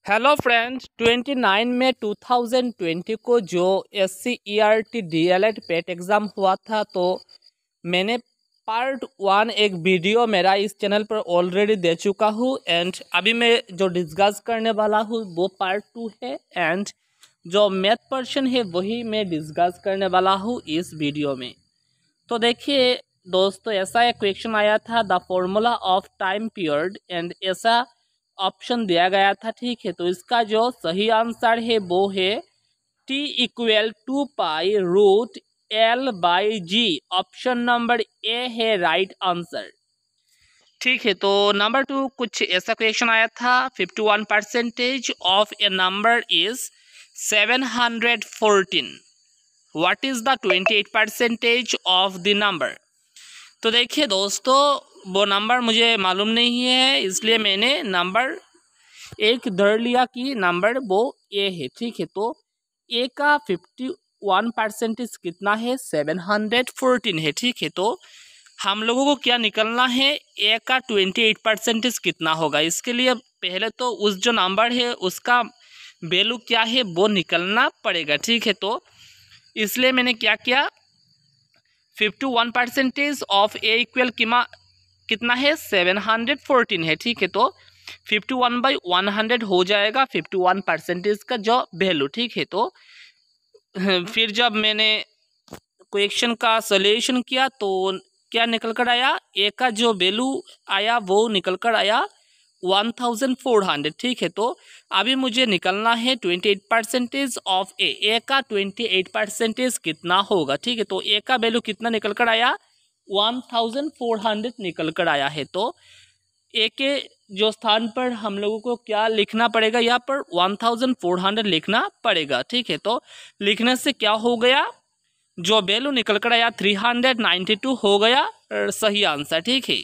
Hello friends, 29 में 2020 को जो SCERT DLED पेट एग्ज़ाम हुआ था, तो मैंने पार्ट 1 एक वीडियो मेरा इस चैनल पर ऑलरेडी दे चुका हूँ। एंड अभी मैं जो डिस्कस करने वाला हूँ वो पार्ट 2 है। एंड जो मैथ पर्सन है वही मैं डिस्कस करने वाला हूँ इस वीडियो में। तो देखिए दोस्तों, ऐसा एक क्वेश्चन आया था, the formula of time period, and ऐसा ऑप्शन दिया गया था। ठीक है, तो इसका जो सही आंसर है वो है T = 2π√L/G। Option number A है राइट आंसर। ठीक है, तो नंबर 2 कुछ ऐसा क्वेश्चन आया था, 51% of A number is 714। What is the 28% of the number. तो देखिए दोस्तों, वो नंबर मुझे मालूम नहीं है, इसलिए मैंने नंबर एक धर लिया कि नंबर वो ए है। ठीक है, तो ए का 51% कितना है, 714 है। ठीक है, तो हम लोगों को क्या निकलना है, ए का 28% कितना होगा। इसके लिए पहले तो उस जो नंबर है उसका वैल्यू क्या है वो निकलना पड़ेगा। ठीक है, तो इसलिए मैंने क्या किया, 51% ऑफ ए इक्वल कितना है, 714 है। ठीक है, तो 51/100 हो जाएगा 51% का जो वैल्यू। ठीक है, तो फिर जब मैंने क्वेश्चन का सॉल्यूशन किया तो क्या निकल कर आया, ए का जो वैल्यू आया वो निकल कर आया 1400। ठीक है, तो अभी मुझे निकलना है 28% ऑफ ए का 28% कितना होगा। ठीक है, तो ए का वैल्यू कितना निकल कर आया, 1400 निकल कर आया है। तो ए के जो स्थान पर हम लोगों को क्या लिखना पड़ेगा, यहाँ पर 1400 लिखना पड़ेगा। ठीक है, तो लिखने से क्या हो गया, जो वैल्यू निकल कर आया 392 हो गया सही आंसर। ठीक है,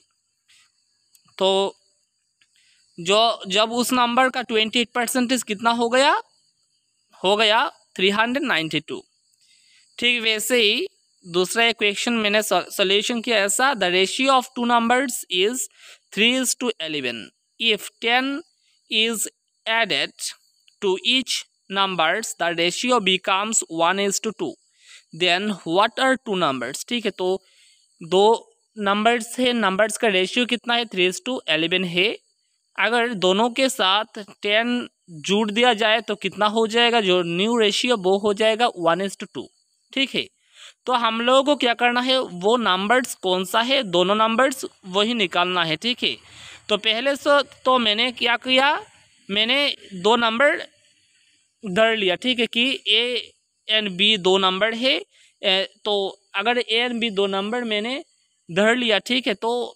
तो जो जब उस नंबर का 28% कितना हो गया 392। ठीक वैसे ही दूसरा इक्वेशन मैंने सॉल्यूशन किया ऐसा, the ratio of two numbers is 3:11। If 10 is added to each numbers the ratio becomes 1:2। Then what are two numbers. ठीक है, तो दो नंबर्स है, नंबर्स का रेशियो कितना है, 3:11 है। अगर दोनों के साथ 10 जोड़ दिया जाए तो कितना हो जाएगा, जो न्यू रेशियो वो हो जाएगा 1:2। ठीक है, तो हम लोगों को क्या करना है, वो नंबर्स कौन सा है, दोनों नंबर्स वही निकालना है। ठीक है, तो पहले से तो मैंने क्या किया, मैंने दो नंबर धर लिया। ठीक है, कि ए एंड बी दो नंबर है, तो अगर ए एंड बी दो नंबर मैंने धर लिया, ठीक है, तो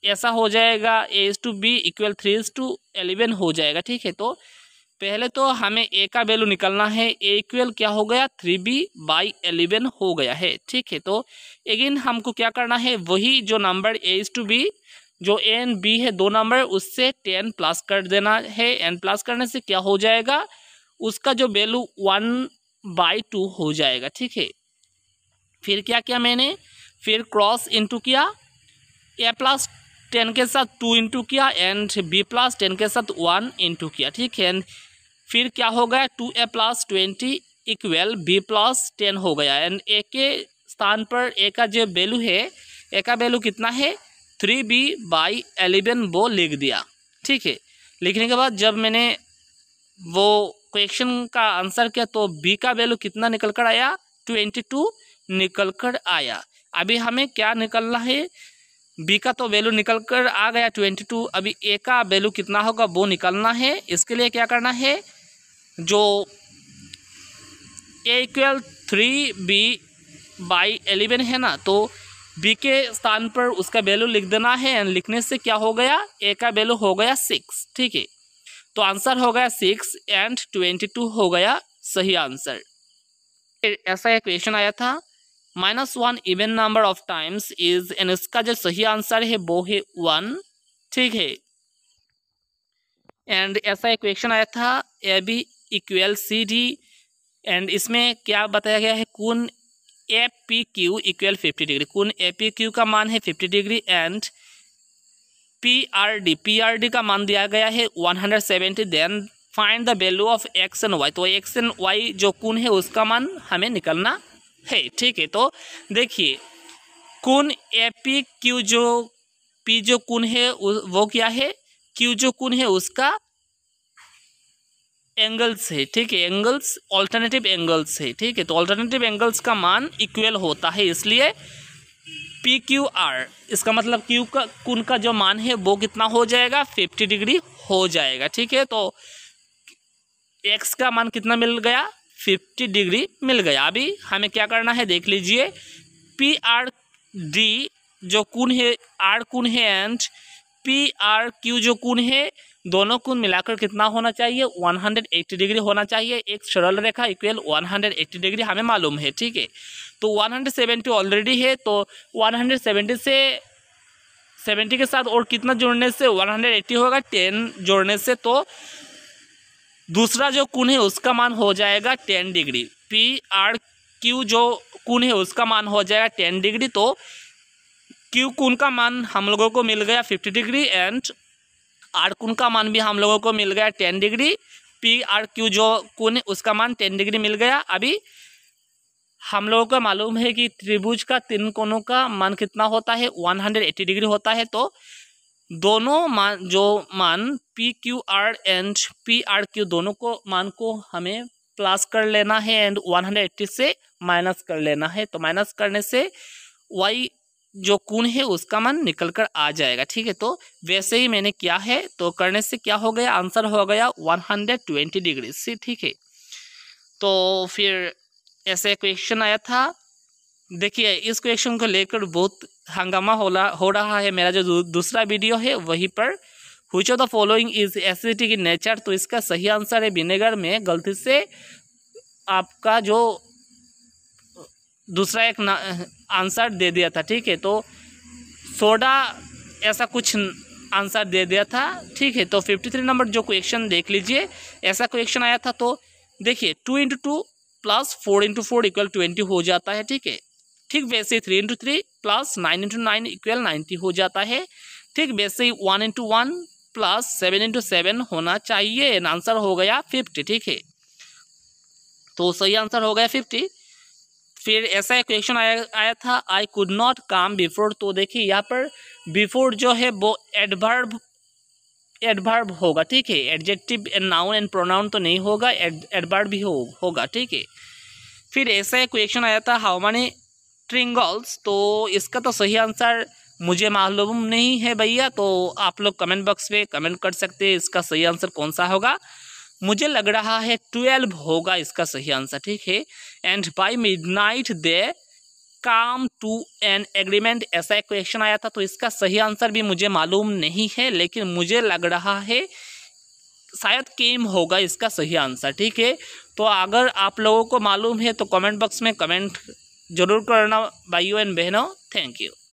ऐसा हो जाएगा A/B = 3:11 हो जाएगा। ठीक है, तो पहले तो हमें ए का वैल्यू निकलना है, ए इक्वल क्या हो गया, 3B/11 हो गया है। ठीक है, तो अगेन हमको क्या करना है, वही जो नंबर A/B जो ए एंड बी है दो नंबर, उससे 10 प्लस कर देना है। एंड प्लस करने से क्या हो जाएगा, उसका जो वैल्यू 1/2 हो जाएगा। ठीक है, फिर क्या किया मैंने, फिर क्रॉस इंटू किया, A+10 के साथ 2 इंटू किया, एंड B+10 के साथ 1 इंटू किया। ठीक है, एंड फिर क्या हो गया, 2A+20 = B+10 हो गया। एंड ए के स्थान पर ए का जो वैल्यू है, ए का वैल्यू कितना है, 3B/11 वो लिख दिया। ठीक है, लिखने के बाद जब मैंने वो क्वेश्चन का आंसर किया तो बी का वैल्यू कितना निकल कर आया, 22 निकल कर आया। अभी हमें क्या निकलना है, बी का तो वैल्यू निकल कर आ गया 22, अभी ए का वैल्यू कितना होगा वो निकालना है। इसके लिए क्या करना है, जो ए इक्वल 3B/11 है ना, तो बी के स्थान पर उसका वैल्यू लिख देना है। एंड लिखने से क्या हो गया, ए का वैल्यू हो गया 6। ठीक है, तो आंसर हो गया 6 एंड 22 हो गया सही आंसर। ऐसा एक क्वेश्चन आया था, -1 even number of times is, and इसका जो सही आंसर है वो है 1। ठीक है, एंड ऐसा एक क्वेश्चन आया था, AB = CD, एंड इसमें क्या बताया गया है, कोण APQ = 50 डिग्री। कोण APQ का मान है 50 डिग्री, एंड PRD का मान दिया गया है 170। Then find the value of X and Y. तो एक्स एंड वाई जो कोण है उसका मान हमें निकलना है, ठीक है। तो देखिए कोण ए पी क्यू जो पी जो कोण है वो क्या है, क्यू जो कोण है उसका एंगल्स है, ठीक है, एंगल्स ऑल्टरनेटिव एंगल्स है, ठीक है। तो ऑल्टरनेटिव एंगल्स का मान इक्वल होता है, इसलिए पी क्यू आर, इसका मतलब क्यू का कोण का जो मान है वो कितना हो जाएगा, 50 डिग्री हो जाएगा, ठीक है। तो एक्स का मान कितना मिल गया, 50 डिग्री मिल गया। अभी हमें क्या करना है देख लीजिए, पी आर डी जो कोण है, आर कोण है एंड पी आर क्यू जो कोण है, दोनों कोण मिलाकर कितना होना चाहिए, 180 डिग्री होना चाहिए। एक सरल रेखा इक्वल 180 डिग्री हमें मालूम है, ठीक है। तो 170 ऑलरेडी है, तो 170 से 70 के साथ और कितना जोड़ने से 180 होगा, 10 जोड़ने से। तो दूसरा जो कोण है उसका मान हो जाएगा 10 डिग्री। पी आर क्यू जो कोण है उसका मान हो जाएगा 10 डिग्री। तो क्यू कोण का मान हम लोगों को मिल गया 50 डिग्री एंड आर कोण का मान भी हम लोगों को मिल गया 10 डिग्री। पी आर क्यू जो कोण है उसका मान 10 डिग्री मिल गया। अभी हम लोगों को मालूम है कि त्रिभुज का तीन कोणों का मान कितना होता है, 180 डिग्री होता है। तो दोनों मान जो मान P Q R and P R Q दोनों को मान को हमें प्लस कर लेना है एंड 180 से माइनस कर लेना है। तो माइनस करने से वाई जो कोण है उसका मान निकल कर आ जाएगा, ठीक है। तो वैसे ही मैंने किया है, तो करने से क्या हो गया, आंसर हो गया 120 डिग्री से, ठीक है। तो फिर ऐसे क्वेश्चन आया था, देखिए इस क्वेश्चन को लेकर बहुत हंगामा हो रहा है। मेरा जो दूसरा वीडियो है वहीं पर, which of the following is acidic in nature, तो इसका सही आंसर है विनेगर। में गलती से आपका जो दूसरा एक आंसर दे दिया था, ठीक है। तो सोडा ऐसा कुछ आंसर दे दिया था, ठीक है। तो 53 नंबर जो क्वेश्चन देख लीजिए, ऐसा क्वेश्चन आया था। तो देखिए 2 × 2 + 4 × 4 = 20 हो जाता है, ठीक है। ठीक वैसे 3 × 3 + 9 × 9 = 90 हो जाता है। ठीक वैसे ही 1 × 1 + 7 × 7 होना चाहिए। आंसर हो गया 50, ठीक है। तो सही आंसर हो गया 50। फिर ऐसा एक क्वेश्चन आया था, I could not come before. तो देखिए यहाँ पर बिफोर जो है वो एडवर्ब होगा, ठीक है। Adjective and noun and pronoun तो नहीं होगा, एडवर्ब भी होगा, ठीक है। फिर ऐसा एक क्वेश्चन आया था, हाउ मेनी ट्रिंगल्स। तो इसका तो सही आंसर मुझे मालूम नहीं है भैया, तो आप लोग कमेंट बॉक्स में कमेंट कर सकते हैं इसका सही आंसर कौन सा होगा। मुझे लग रहा है 12 होगा इसका सही आंसर, ठीक है। And by midnight they come to an agreement, ऐसा एक क्वेश्चन आया था। तो इसका सही आंसर भी मुझे मालूम नहीं है, लेकिन मुझे लग रहा है शायद केम होगा इसका सही आंसर, ठीक है। तो अगर आप लोगों को मालूम है तो कमेंट बॉक्स में कमेंट जरूर करना भाइयों एंड बहनों। Thank you.